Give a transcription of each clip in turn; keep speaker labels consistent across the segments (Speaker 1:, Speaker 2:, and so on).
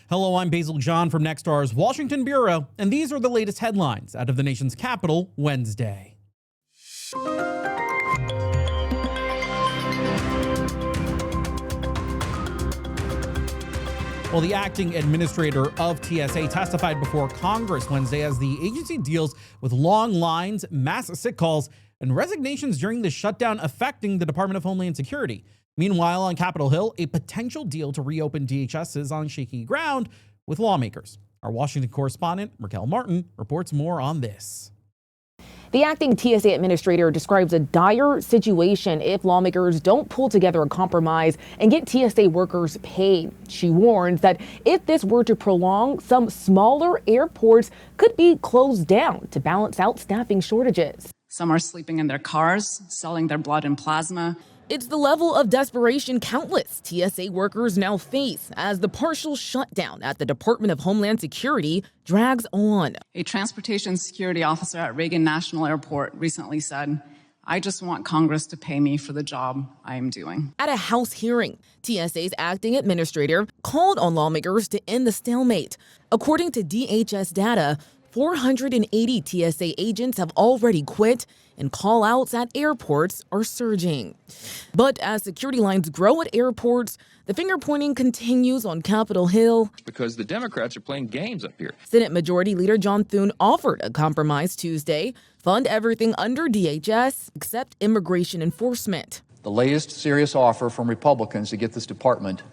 Speaker 1: Hello, I'm Basil John from Nexstar's Washington Bureau, and these are the latest headlines out of the nation's capital Wednesday. Well, the acting administrator of TSA testified before Congress Wednesday as the agency deals with long lines, mass sick calls, and resignations during the shutdown affecting the Department of Homeland Security. Meanwhile, on Capitol Hill, a potential deal to reopen DHS is on shaky ground with lawmakers. Our Washington correspondent, Raquel Martin, reports more on this.
Speaker 2: The acting TSA administrator describes a dire situation if lawmakers don't pull together a compromise and get TSA workers paid. She warns that if this were to prolong, some smaller airports could be closed down to balance out staffing shortages.
Speaker 3: Some are sleeping in their cars, selling their blood and plasma.
Speaker 2: It's the level of desperation countless TSA workers now face as the partial shutdown at the Department of Homeland Security drags on.
Speaker 3: A transportation security officer at Reagan National Airport recently said, "I just want Congress to pay me for the job I am doing."
Speaker 2: At a House hearing, TSA's acting administrator called on lawmakers to end the stalemate. According to DHS data, 480 TSA agents have already quit, and call-outs at airports are surging. But as security lines grow at airports, the finger-pointing continues on Capitol Hill.
Speaker 4: Because the Democrats are playing games up here.
Speaker 2: Senate Majority Leader John Thune offered a compromise Tuesday, fund everything under DHS except immigration enforcement.
Speaker 5: The latest serious offer from Republicans to get this department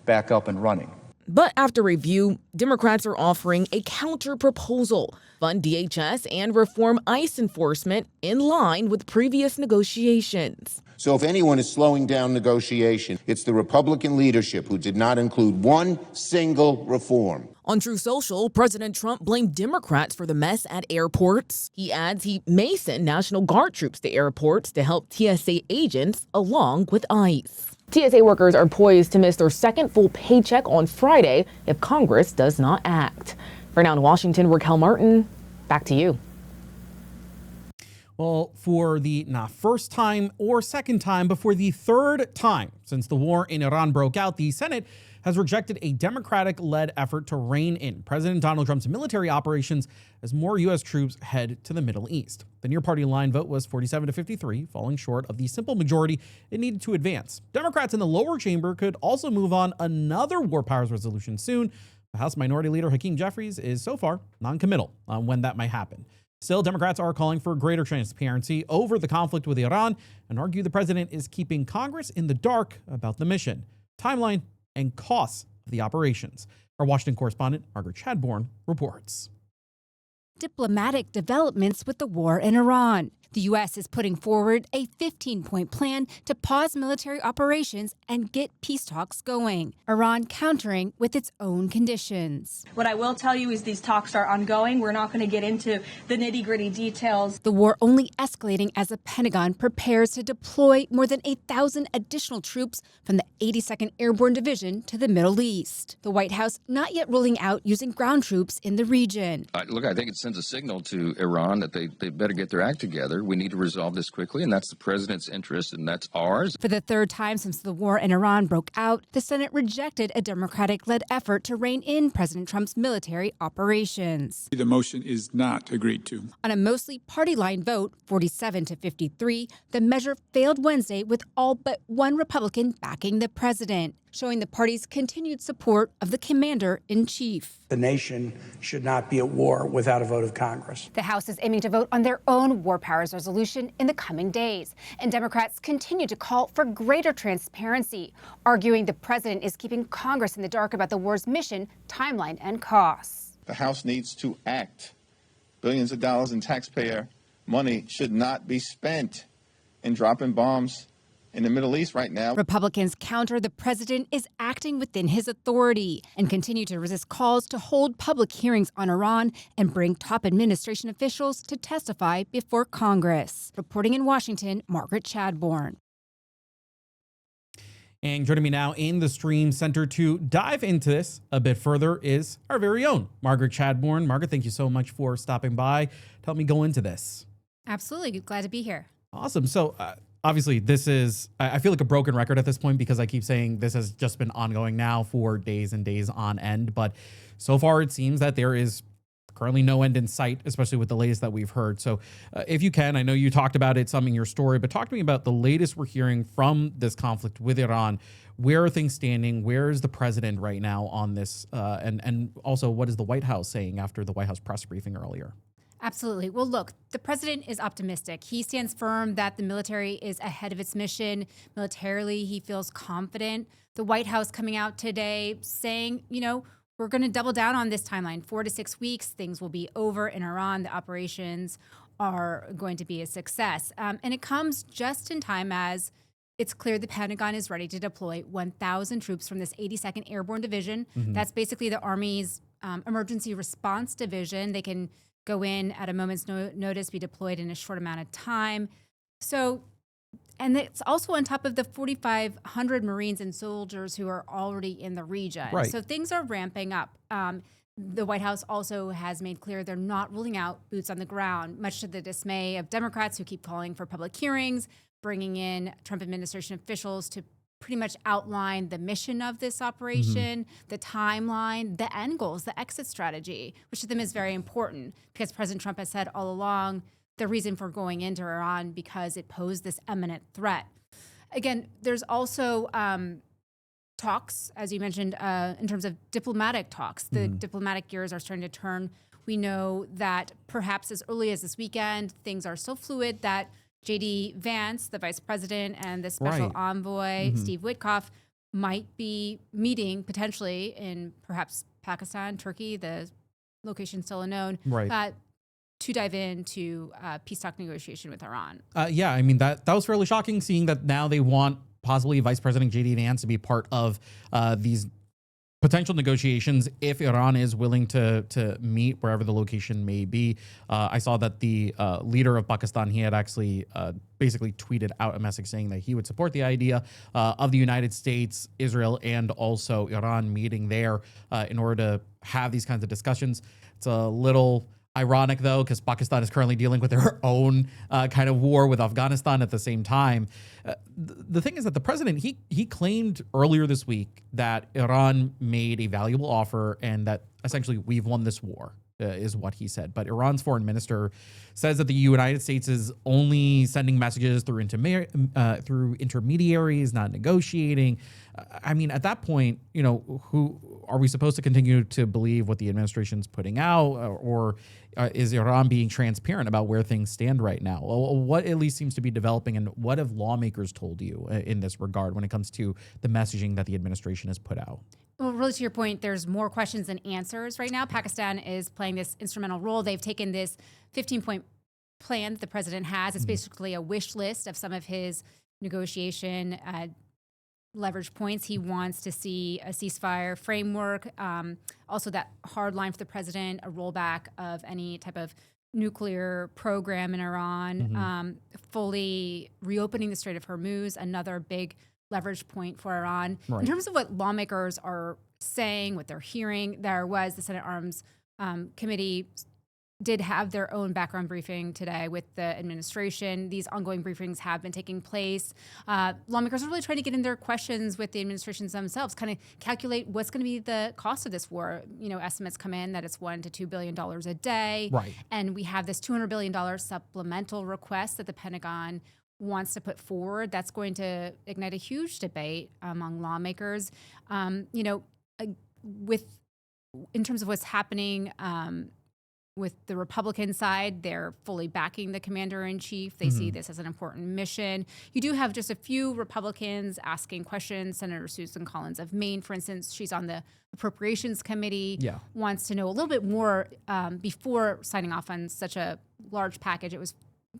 Speaker 5: back up and running.
Speaker 2: But after review, Democrats are offering a counter-proposal, fund DHS and reform ICE enforcement in line with previous negotiations.
Speaker 6: So if anyone is slowing down negotiation, it's the Republican leadership who did not include one single reform.
Speaker 2: On True Social, President Trump blamed Democrats for the mess at airports. He adds he may send National Guard troops to airports to help TSA agents along with ICE. TSA workers are poised to miss their second full paycheck on Friday if Congress does not act. For now in Washington, Raquel Martin, back to you.
Speaker 1: Well, for the not first time or second time, but for the third time since the war in Iran broke out, the Senate has rejected a Democratic-led effort to rein in President Donald Trump's military operations as more U.S. troops head to the Middle East. The near-party line vote was 47-53, falling short of the simple majority it needed to advance. Democrats in the lower chamber could also move on another war powers resolution soon. The House Minority Leader Hakeem Jeffries is so far non-committal on when that might happen. Still, Democrats are calling for greater transparency over the conflict with Iran and argue the president is keeping Congress in the dark about the mission, timeline, and costs of the operations. Our Washington correspondent, Margaret Chadbourne, reports.
Speaker 7: Diplomatic developments with the war in Iran. The U.S. is putting forward a 15-point plan to pause military operations and get peace talks going. Iran countering with its own conditions.
Speaker 8: What I will tell you is these talks are ongoing. We're not going to get into the nitty-gritty details.
Speaker 7: The war only escalating as the Pentagon prepares to deploy more than 8,000 additional troops from the 82nd Airborne Division to the Middle East. The White House not yet ruling out using ground troops in the region.
Speaker 4: Look, I think it sends a signal to Iran that they better get their act together. We need to resolve this quickly, and that's the president's interest, and that's ours.
Speaker 7: For the third time since the war in Iran broke out, the Senate rejected a Democratic-led effort to rein in President Trump's military operations.
Speaker 9: The motion is not agreed to.
Speaker 7: On a mostly party-line vote, 47-53, the measure failed Wednesday with all but one Republican backing the president, showing the party's continued support of the commander-in-chief.
Speaker 10: The nation should not be at war without a vote of Congress.
Speaker 7: The House is aiming to vote on their own war powers resolution in the coming days, and Democrats continue to call for greater transparency, arguing the president is keeping Congress in the dark about the war's mission, timeline, and costs.
Speaker 11: The House needs to act. Billions of dollars in taxpayer money should not be spent in dropping bombs in the Middle East right now.
Speaker 7: Republicans counter the president is acting within his authority and continue to resist calls to hold public hearings on Iran and bring top administration officials to testify before Congress. Reporting in Washington, Margaret Chadbourne.
Speaker 1: And joining me now in the Stream Center to dive into this a bit further is our very own Margaret Chadbourne. Margaret, thank you so much for stopping by to help me go into this.
Speaker 12: Absolutely. Glad to be here.
Speaker 1: Awesome. So obviously this is, I feel like a broken record at this point because I keep saying this has just been ongoing now for days and days on end. But so far it seems that there is currently no end in sight, especially with the latest that we've heard. So if you can, I know you talked about it some in your story, but talk to me about the latest we're hearing from this conflict with Iran. Where are things standing? Where is the president right now on this? And also, what is the White House saying after the White House press briefing earlier?
Speaker 7: Absolutely. Well, look, the president is optimistic. He stands firm that the military is ahead of its mission. Militarily, he feels confident. The White House coming out today saying, we're going to double down on this timeline. 4 to 6 weeks, things will be over in Iran. The operations are going to be a success. And it comes just in time as it's clear the Pentagon is ready to deploy 1,000 troops from this 82nd Airborne Division. That's basically the Army's emergency response division. They can go in at a moment's notice, be deployed in a short amount of time. So, and it's also on top of the 4,500 Marines and soldiers who are already in the region.
Speaker 1: Right.
Speaker 7: So things are ramping up. The White House also has made clear they're not ruling out boots on the ground, much to the dismay of Democrats who keep calling for public hearings, bringing in Trump administration officials to pretty much outline the mission of this operation, the timeline, the end goals, the exit strategy, which to them is very important because President Trump has said all along the reason for going into Iran because it posed this imminent threat. Again, there's also talks, as you mentioned, in terms of diplomatic talks. The diplomatic gears are starting to turn. We know that perhaps as early as this weekend, things are so fluid that J.D. Vance, the vice president, and the special envoy, Steve Witkoff, might be meeting potentially in perhaps Pakistan, Turkey, the location still unknown, to dive into peace talk negotiation with Iran.
Speaker 1: Yeah, I mean, that was fairly shocking seeing that now they want possibly Vice President J.D. Vance to be part of these potential negotiations if Iran is willing to meet wherever the location may be. I saw that the leader of Pakistan, he had actually basically tweeted out a message saying that he would support the idea of the United States, Israel, and also Iran meeting there in order to have these kinds of discussions. It's a little ironic, though, because Pakistan is currently dealing with their own kind of war with Afghanistan at the same time. The thing is that the president, he claimed earlier this week that Iran made a valuable offer and that essentially we've won this war, is what he said. But Iran's foreign minister says that the United States is only sending messages through intermediaries, not negotiating. I mean, at that point, who are we supposed to continue to believe what the administration's putting out, or is Iran being transparent about where things stand right now? What at least seems to be developing, and what have lawmakers told you in this regard when it comes to the messaging that the administration has put out?
Speaker 7: Well, really to your point, there's more questions than answers right now. Pakistan is playing this instrumental role. They've taken this 15-point plan that the president has. It's basically a wish list of some of his negotiation leverage points. He wants to see a ceasefire framework, also that hard line for the president, a rollback of any type of nuclear program in Iran, fully reopening the Strait of Hormuz, another big leverage point for Iran. Right. In terms of what lawmakers are saying, what they're hearing, there was the Senate Arms Committee did have their own background briefing today with the administration. These ongoing briefings have been taking place. Lawmakers are really trying to get in their questions with the administrations themselves, kind of calculate what's going to be the cost of this war. Estimates come in that it's $1 to $2 billion a day. Right. And we have this $200 billion supplemental request that the Pentagon wants to put forward. That's going to ignite a huge debate among lawmakers. In terms of what's happening with the Republican side, they're fully backing the commander-in-chief. They see this as an important mission. You do have just a few Republicans asking questions. Senator Susan Collins of Maine, for instance, she's on the Appropriations Committee, wants to know a little bit more before signing off on such a large package. It was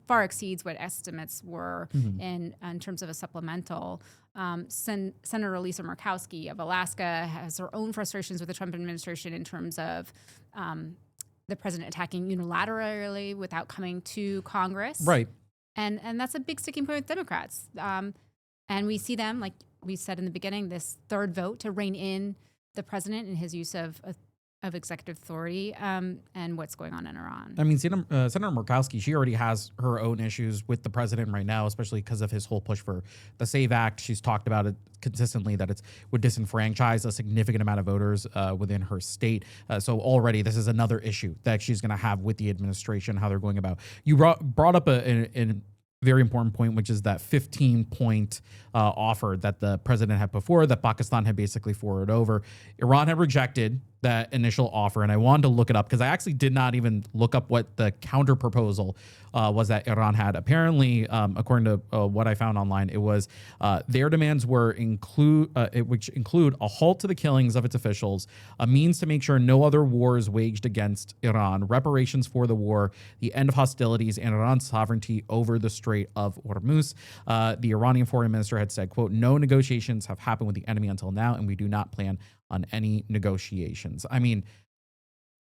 Speaker 7: far exceeds what estimates were in terms of a supplemental. Senator Lisa Murkowski of Alaska has her own frustrations with the Trump administration in terms of the president attacking unilaterally without coming to Congress. Right. And that's a big sticking point with Democrats. And we see them, like we said in the beginning, this third vote to rein in the president and his use of of executive authority and what's going on in Iran.
Speaker 1: I mean, Senator Murkowski, she already has her own issues with the president right now, especially because of his whole push for the SAVE Act. She's talked about it consistently that it would disenfranchise a significant amount of voters within her state. So already this is another issue that she's going to have with the administration, how they're going about. You brought up a very important point, which is that 15-point offer that the president had before that Pakistan had basically forwarded over. Iran had rejected that initial offer, and I wanted to look it up because I actually did not even look up what the counter proposal was that Iran had. Apparently, according to what I found online, it was their demands were which include a halt to the killings of its officials, a means to make sure no other war is waged against Iran, reparations for the war, the end of hostilities, and Iran's sovereignty over the Strait of Hormuz. The Iranian foreign minister had said, quote, "No negotiations have happened with the enemy until now, and we do not plan on any negotiations." I mean,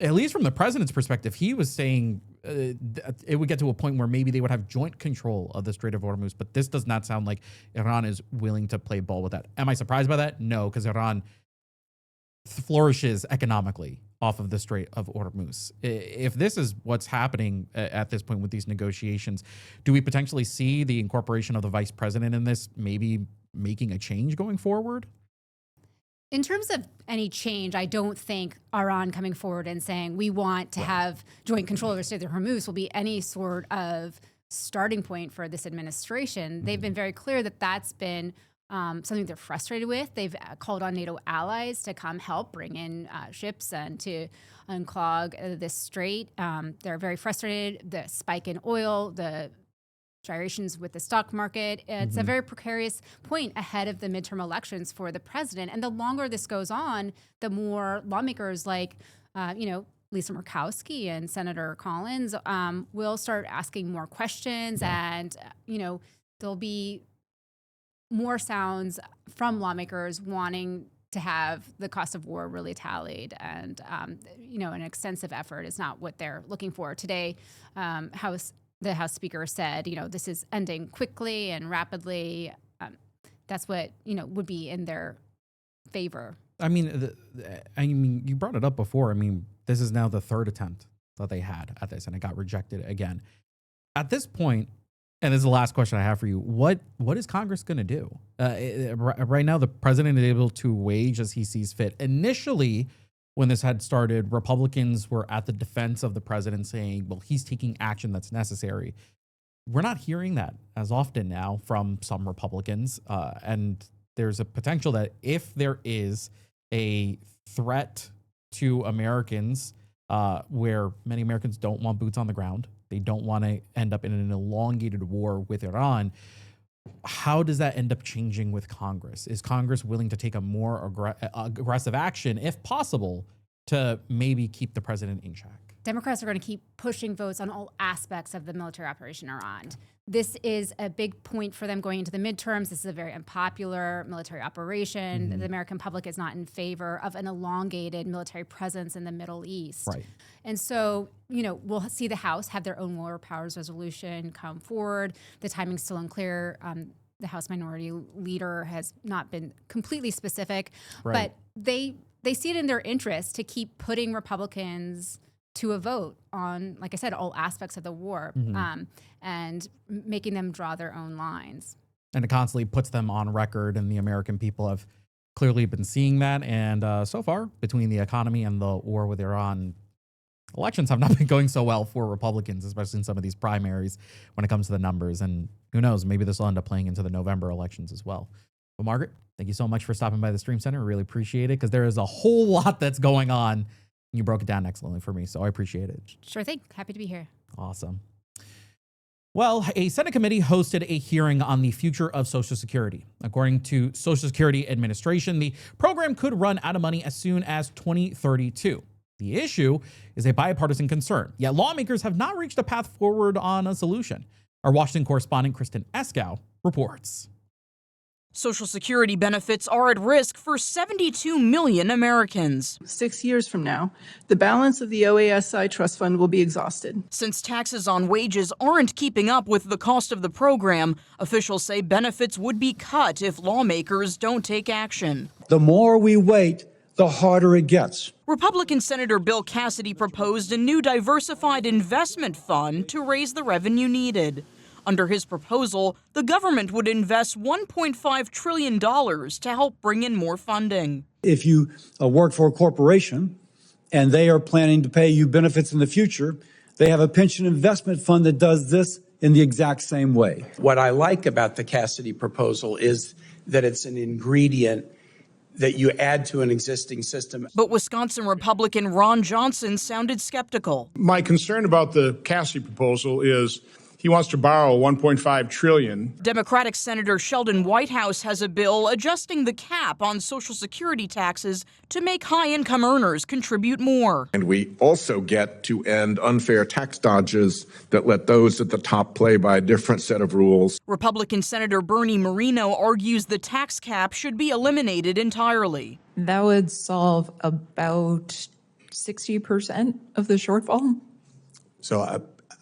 Speaker 1: at least from the president's perspective, he was saying it would get to a point where maybe they would have joint control of the Strait of Hormuz, but this does not sound like Iran is willing to play ball with that. Am I surprised by that? No, because Iran flourishes economically off of the Strait of Hormuz. If this is what's happening at this point with these negotiations, do we potentially see the incorporation of the vice president in this maybe making a change going forward?
Speaker 7: In terms of any change, I don't think Iran coming forward and saying we want to have joint control of the Strait of Hormuz will be any sort of starting point for this administration. They've been very clear that that's been something they're frustrated with. They've called on NATO allies to come help bring in ships and to unclog this strait. They're very frustrated. The spike in oil, the gyrations with the stock market. It's a very precarious point ahead of the midterm elections for the president. And the longer this goes on, the more lawmakers like, Lisa Murkowski and Senator Collins will start asking more questions. And, there'll be more sounds from lawmakers wanting to have the cost of war really tallied. And, an extensive effort is not what they're looking for. Today, the House Speaker said, this is ending quickly and rapidly. That's what, would be in their favor.
Speaker 1: I mean, you brought it up before. I mean, this is now the third attempt that they had at this, and it got rejected again. At this point, and this is the last question I have for you, what is Congress going to do? Right now, the president is able to wage as he sees fit. Initially, when this had started, Republicans were at the defense of the president saying, well, he's taking action that's necessary. We're not hearing that as often now from some Republicans. And there's a potential that if there is a threat to Americans, where many Americans don't want boots on the ground, they don't want to end up in an elongated war with Iran, how does that end up changing with Congress? Is Congress willing to take a more aggressive action, if possible, to maybe keep the president in check?
Speaker 7: Democrats are going to keep pushing votes on all aspects of the military operation in Iran. This is a big point for them going into the midterms. This is a very unpopular military operation. The American public is not in favor of an elongated military presence in the Middle East.
Speaker 1: Right.
Speaker 7: And so, we'll see the House have their own war powers resolution come forward. The timing's still unclear. The House Minority Leader has not been completely specific, but they see it in their interest to keep putting Republicans to a vote on, like I said, all aspects of the war, and making them draw their own lines.
Speaker 1: And it constantly puts them on record, and the American people have clearly been seeing that. And so far, between the economy and the war with Iran, elections have not been going so well for Republicans, especially in some of these primaries when it comes to the numbers. And who knows, maybe this will end up playing into the November elections as well. But Margaret, thank you so much for stopping by the Stream Center. I really appreciate it, because there is a whole lot that's going on. You broke it down excellently for me, so I appreciate it.
Speaker 7: Sure thing. Happy to be here.
Speaker 1: Awesome. Well, a Senate committee hosted a hearing on the future of Social Security. According to Social Security Administration, the program could run out of money as soon as 2032. The issue is a bipartisan concern, yet lawmakers have not reached a path forward on a solution. Our Washington correspondent, Kristen Eskow, reports.
Speaker 12: Social Security benefits are at risk for 72 million Americans.
Speaker 13: 6 years from now, the balance of the OASI trust fund will be exhausted.
Speaker 12: Since taxes on wages aren't keeping up with the cost of the program, officials say benefits would be cut if lawmakers don't take action.
Speaker 10: The more we wait, the harder it gets.
Speaker 12: Republican Senator Bill Cassidy proposed a new diversified investment fund to raise the revenue needed. Under his proposal, the government would invest $1.5 trillion to help bring in more funding.
Speaker 10: If you work for a corporation and they are planning to pay you benefits in the future, they have a pension investment fund that does this in the exact same way.
Speaker 14: What I like about the Cassidy proposal is that it's an ingredient that you add to an existing system.
Speaker 12: But Wisconsin Republican Ron Johnson sounded skeptical.
Speaker 15: My concern about the Cassidy proposal is he wants to borrow $1.5 trillion.
Speaker 12: Democratic Senator Sheldon Whitehouse has a bill adjusting the cap on Social Security taxes to make high-income earners contribute more.
Speaker 16: And we also get to end unfair tax dodges that let those at the top play by a different set of rules.
Speaker 12: Republican Senator Bernie Moreno argues the tax cap should be eliminated entirely.
Speaker 13: That would solve about 60% of the shortfall.
Speaker 17: So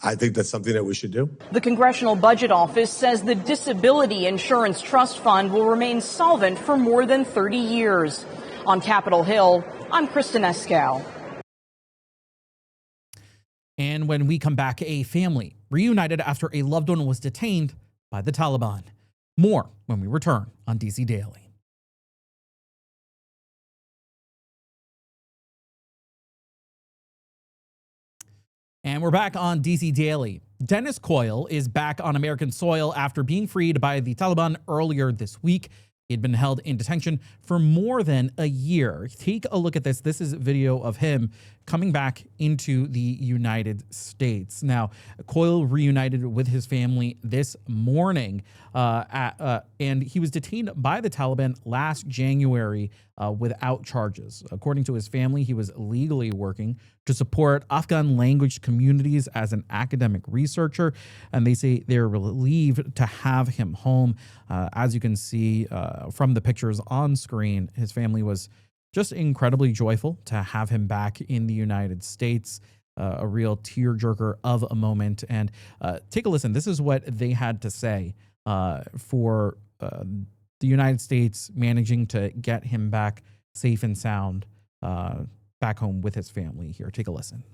Speaker 17: I think that's something that we should do.
Speaker 18: The Congressional Budget Office says the Disability Insurance Trust Fund will remain solvent for more than 30 years. On Capitol Hill, I'm Kristen Escow.
Speaker 1: And when we come back, a family reunited after a loved one was detained by the Taliban. More when we return on DC Daily. And we're back on DC Daily. Dennis Coyle is back on American soil after being freed by the Taliban earlier this week. He had been held in detention for more than a year. Take a look at this. This is video of him coming back into the United States. Now, Coyle reunited with his family this morning, and he was detained by the Taliban last January without charges. According to his family, he was legally working to support Afghan language communities as an academic researcher, and they say they're relieved to have him home. As you can see from the pictures on screen, his family was just incredibly joyful to have him back in the United States. A real tearjerker of a moment. And take a listen. This is what they had to say for the United States managing to get him back safe and sound back home with his family. Here, take a listen.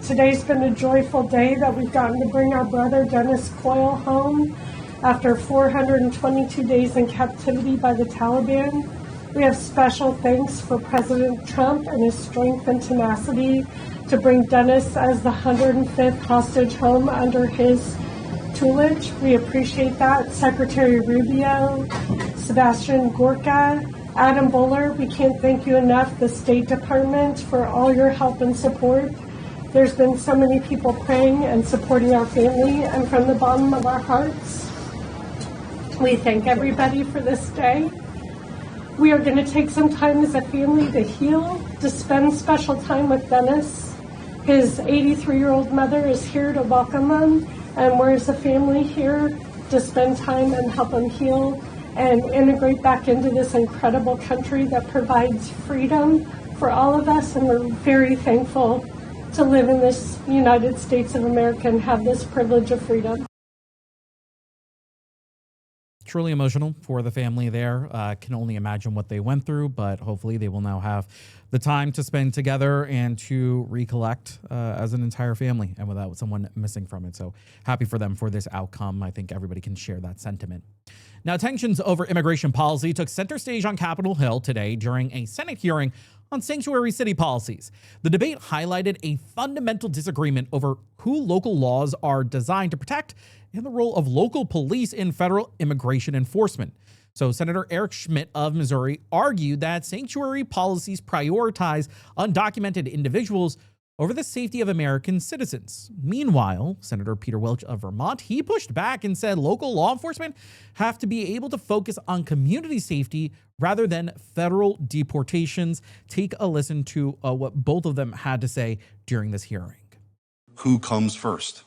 Speaker 19: Today's been a joyful day that we've gotten to bring our brother Dennis Coyle home after 422 days in captivity by the Taliban. We have special thanks for President Trump and his strength and tenacity to bring Dennis as the 105th hostage home under his tutelage. We appreciate that. Secretary Rubio, Sebastian Gorka, Adam Buller, we can't thank you enough, the State Department, for all your help and support. There's been so many people praying and supporting our family, and from the bottom of our hearts, we thank everybody for this day. We are going to take some time as a family to heal, to spend special time with Dennis. His 83-year-old mother is here to welcome him, and we're as a family here to spend time and help him heal and integrate back into this incredible country that provides freedom for all of us, and we're very thankful to live in this United States of America and have this privilege of freedom.
Speaker 1: Truly emotional for the family there. Can only imagine what they went through, but hopefully they will now have the time to spend together and to recollect as an entire family and without someone missing from it. So happy for them for this outcome. I think everybody can share that sentiment. Now, tensions over immigration policy took center stage on Capitol Hill today during a Senate hearing on sanctuary city policies. The debate highlighted a fundamental disagreement over who local laws are designed to protect and the role of local police in federal immigration enforcement. So Senator Eric Schmidt of Missouri argued that sanctuary policies prioritize undocumented individuals over the safety of American citizens. Meanwhile, Senator Peter Welch of Vermont, he pushed back and said local law enforcement have to be able to focus on community safety rather than federal deportations. Take a listen to what both of them had to say during this hearing.
Speaker 20: Who comes first?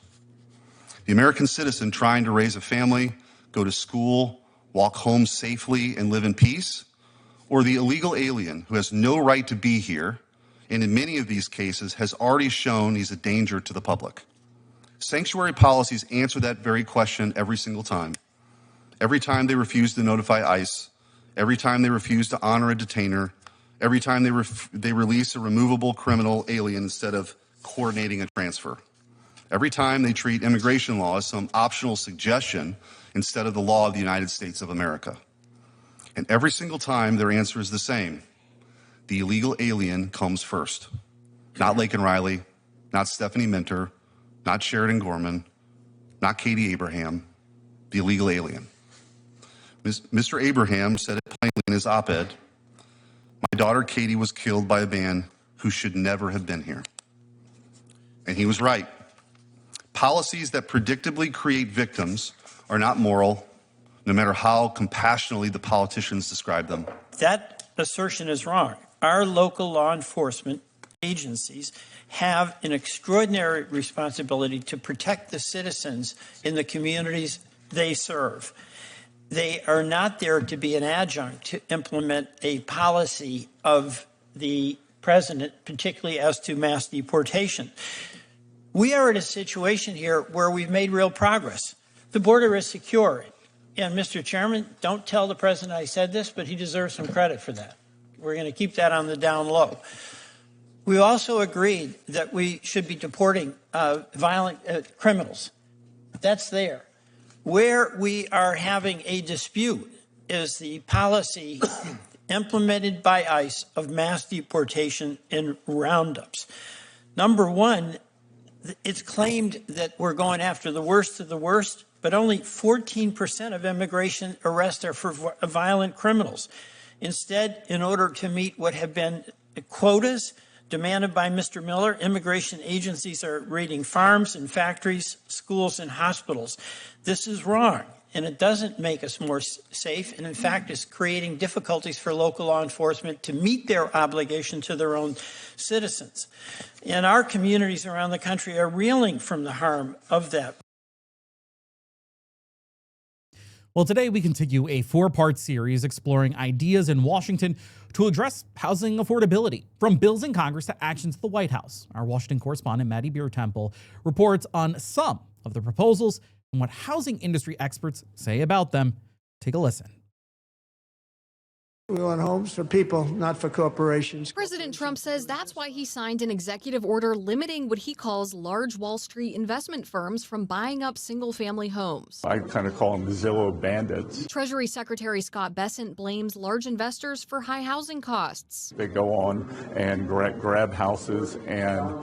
Speaker 20: The American citizen trying to raise a family, go to school, walk home safely, and live in peace? Or the illegal alien who has no right to be here, and in many of these cases has already shown he's a danger to the public? Sanctuary policies answer that very question every single time. Every time they refuse to notify ICE, every time they refuse to honor a detainer, every time they release a removable criminal alien instead of coordinating a transfer. Every time they treat immigration law as some optional suggestion instead of the law of the United States of America. And every single time their answer is the same. The illegal alien comes first. Not Laken Riley, not Stephanie Minter, not Sheridan Gorman, not Katie Abraham, the illegal alien. Mr. Abraham said it plainly in his op-ed, "My daughter Katie was killed by a man who should never have been here." And he was right. Policies that predictably create victims are not moral, no matter how compassionately the politicians describe them.
Speaker 21: That assertion is wrong. Our local law enforcement agencies have an extraordinary responsibility to protect the citizens in the communities they serve. They are not there to be an adjunct to implement a policy of the president, particularly as to mass deportation. We are in a situation here where we've made real progress. The border is secure. And Mr. Chairman, don't tell the president I said this, but he deserves some credit for that. We're going to keep that on the down low. We also agreed that we should be deporting violent criminals. That's there. Where we are having a dispute is the policy implemented by ICE of mass deportation and roundups. Number one, it's claimed that we're going after the worst of the worst, but only 14% of immigration arrests are for violent criminals. Instead, in order to meet what have been quotas demanded by Mr. Miller, immigration agencies are raiding farms and factories, schools and hospitals. This is wrong, and it doesn't make us more safe, and in fact is creating difficulties for local law enforcement to meet their obligation to their own citizens. And our communities around the country are reeling from the harm of that.
Speaker 1: Well, today we continue a 4-part series exploring ideas in Washington to address housing affordability, from bills in Congress to actions at the White House. Our Washington correspondent, Maddie Beer-Temple, reports on some of the proposals and what housing industry experts say about them. Take a listen.
Speaker 22: We want homes for people, not for corporations.
Speaker 23: President Trump says that's why he signed an executive order limiting what he calls large Wall Street investment firms from buying up single-family homes.
Speaker 9: I kind of call them the Zillow bandits.
Speaker 23: Treasury Secretary Scott Bessent blames large investors for high housing costs.
Speaker 9: They go on and grab houses, and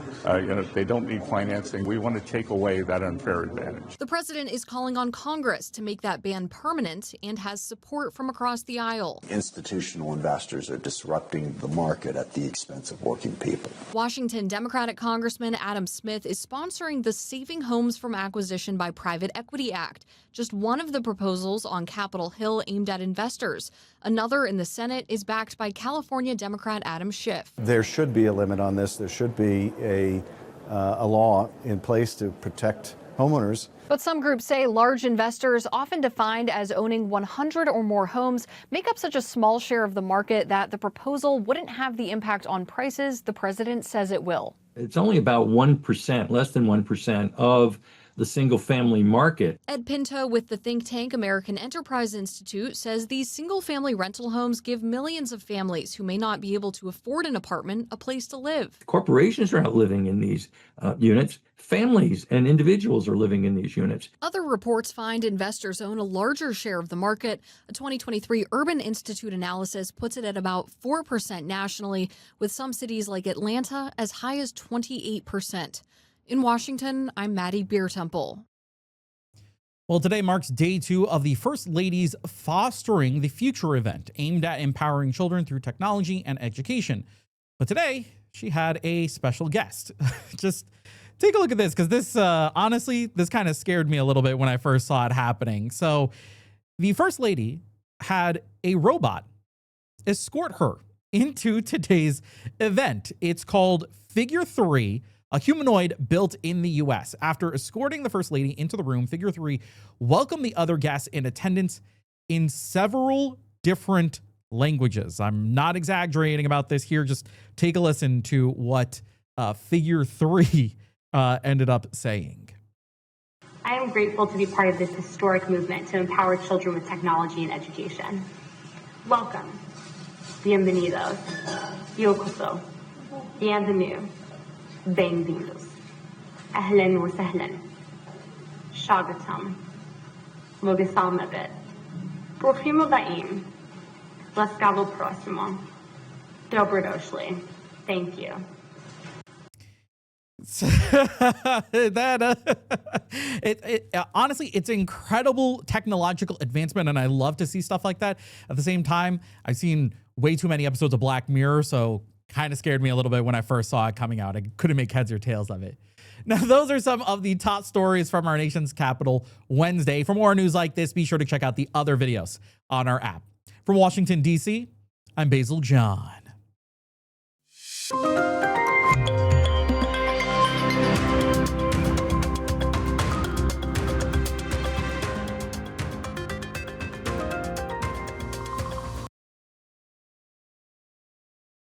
Speaker 9: they don't need financing. We want to take away that unfair advantage.
Speaker 23: The president is calling on Congress to make that ban permanent and has support from across the aisle.
Speaker 24: Institutional investors are disrupting the market at the expense of working people.
Speaker 23: Washington Democratic Congressman Adam Smith is sponsoring the Saving Homes from Acquisition by Private Equity Act, just one of the proposals on Capitol Hill aimed at investors. Another in the Senate is backed by California Democrat Adam Schiff.
Speaker 25: There should be a limit on this. There should be a law in place to protect homeowners.
Speaker 23: But some groups say large investors, often defined as owning 100 or more homes, make up such a small share of the market that the proposal wouldn't have the impact on prices the president says it will.
Speaker 26: It's only about 1%, less than 1% of the single-family market.
Speaker 23: Ed Pinto with the think tank American Enterprise Institute says these single-family rental homes give millions of families who may not be able to afford an apartment a place to live.
Speaker 26: Corporations are not living in these units. Families and individuals are living in these units.
Speaker 23: Other reports find investors own a larger share of the market. A 2023 Urban Institute analysis puts it at about 4% nationally, with some cities like Atlanta as high as 28%. In Washington, I'm Maddie Beer-Temple.
Speaker 1: Well, today marks day 2 of the First Lady's Fostering the Future event, aimed at empowering children through technology and education. But today, she had a special guest. Just take a look at this, because this, honestly, this kind of scared me a little bit when I first saw it happening. So the First Lady had a robot escort her into today's event. It's called Figure 3, a humanoid built in the U.S. After escorting the First Lady into the room, Figure 3 welcomed the other guests in attendance in several different languages. I'm not exaggerating about this here. Just take a listen to what Figure 3 ended up saying.
Speaker 27: I am grateful to be part of this historic movement to empower children with technology and education. Welcome. Bienvenidos. Yokoso. Bienvenue. Bem-vindos. Ahlan wa sahlan. Shagatam. Mogasalmabit. Profimo daim. Lascavo próximo. Dobrodošli. Thank you.
Speaker 1: Honestly, it's incredible technological advancement, and I love to see stuff like that. At the same time, I've seen way too many episodes of Black Mirror, so kind of scared me a little bit when I first saw it coming out. I couldn't make heads or tails of it. Now, those are some of the top stories from our nation's capital Wednesday. For more news like this, be sure to check out the other videos on our app. From Washington, D.C., I'm Basil John.